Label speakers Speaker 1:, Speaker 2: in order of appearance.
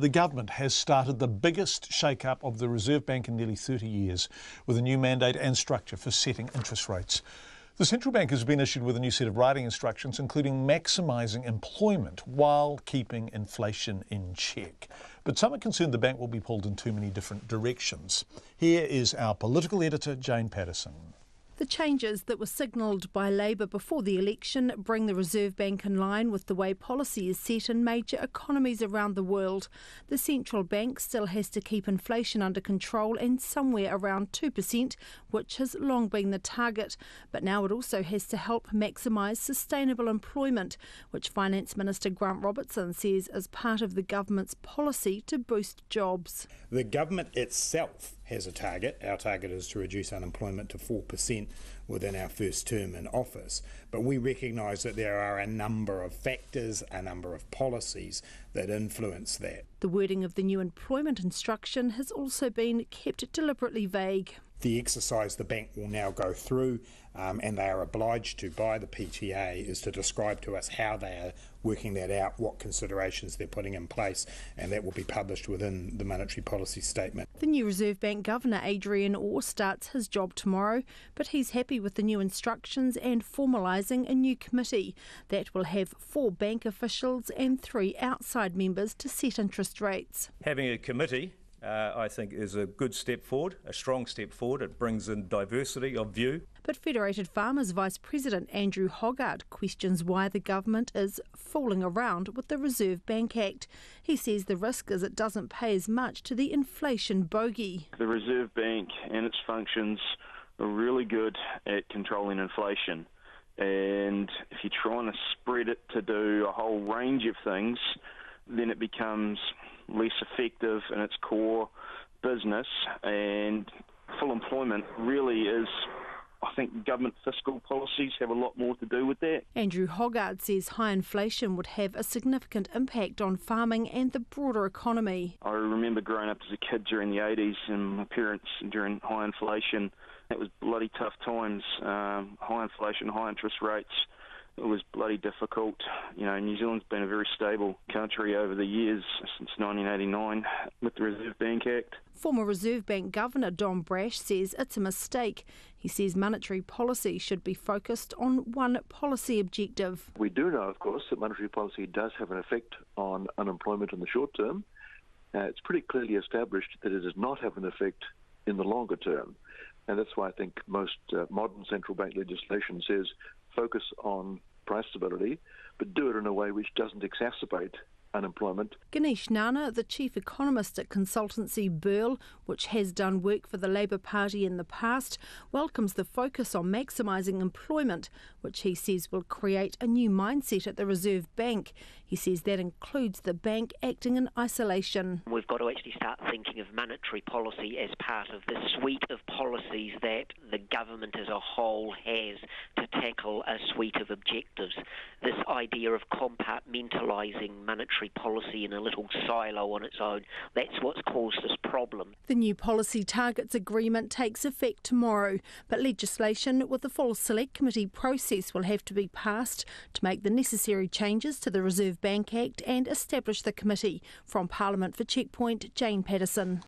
Speaker 1: The government has started the biggest shake-up of the Reserve Bank in nearly 30 years, with a new mandate and structure for setting interest rates. The central bank has been issued with a new set of writing instructions, including maximising employment while keeping inflation in check. But some are concerned the bank will be pulled in too many different directions. Here is our political editor, Jane Patterson.
Speaker 2: The changes that were signalled by Labour before the election bring the Reserve Bank in line with the way policy is set in major economies around the world. The central bank still has to keep inflation under control and somewhere around 2%, which has long been the target. But now it also has to help maximise sustainable employment, which Finance Minister Grant Robertson says is part of the government's policy to boost jobs.
Speaker 3: The government itself has a target. Our target is to reduce unemployment to 4% within our first term in office. But we recognise that there are a number of factors, a number of policies that influence that.
Speaker 2: The wording of the new employment instruction has also been kept deliberately vague.
Speaker 3: The exercise the bank will now go through, and they are obliged to by the PTA, is to describe to us how they are working that out, what considerations they're putting in place, and that will be published within the monetary policy statement.
Speaker 2: The new Reserve Bank Governor Adrian Orr starts his job tomorrow, but he's happy with the new instructions and formalising a new committee that will have 4 bank officials and 3 outside members to set interest rates.
Speaker 4: Having a committee I think is a good step forward, a strong step forward. It brings in diversity of view.
Speaker 2: But Federated Farmers Vice President Andrew Hoggard questions why the government is fooling around with the Reserve Bank Act. He says the risk is it doesn't pay as much to the inflation bogey.
Speaker 5: The Reserve Bank and its functions are really good at controlling inflation. And if you're trying to spread it to do a whole range of things, then it becomes less effective in its core business, and full employment really is, I think government fiscal policies have a lot more to do with that.
Speaker 2: Andrew Hoggard says high inflation would have a significant impact on farming and the broader economy.
Speaker 5: I remember growing up as a kid during the 80s and my parents during high inflation. It was bloody tough times, high inflation, high interest rates. It was bloody difficult. You know, New Zealand's been a very stable country over the years, since 1989, with the Reserve Bank Act.
Speaker 2: Former Reserve Bank Governor Don Brash says it's a mistake. He says monetary policy should be focused on one policy objective.
Speaker 6: We do know, of course, that monetary policy does have an effect on unemployment in the short term. It's pretty clearly established that it does not have an effect in the longer term. And that's why I think most modern central bank legislation says focus on price stability, but do it in a way which doesn't exacerbate unemployment.
Speaker 2: Ganesh Nana, the chief economist at consultancy Burl, which has done work for the Labour Party in the past, welcomes the focus on maximising employment, which he says will create a new mindset at the Reserve Bank. He says that includes the bank acting in isolation.
Speaker 7: We've got to actually start thinking of monetary policy as part of the suite of policies that the government as a whole has to tackle a suite of objectives. This idea of compartmentalising monetary policy in a little silo on its own, that's what's caused this problem.
Speaker 2: The new policy targets agreement takes effect tomorrow, but legislation with the full Select Committee process will have to be passed to make the necessary changes to the Reserve Bank Act and establish the committee. From Parliament for Checkpoint, Jane Patterson.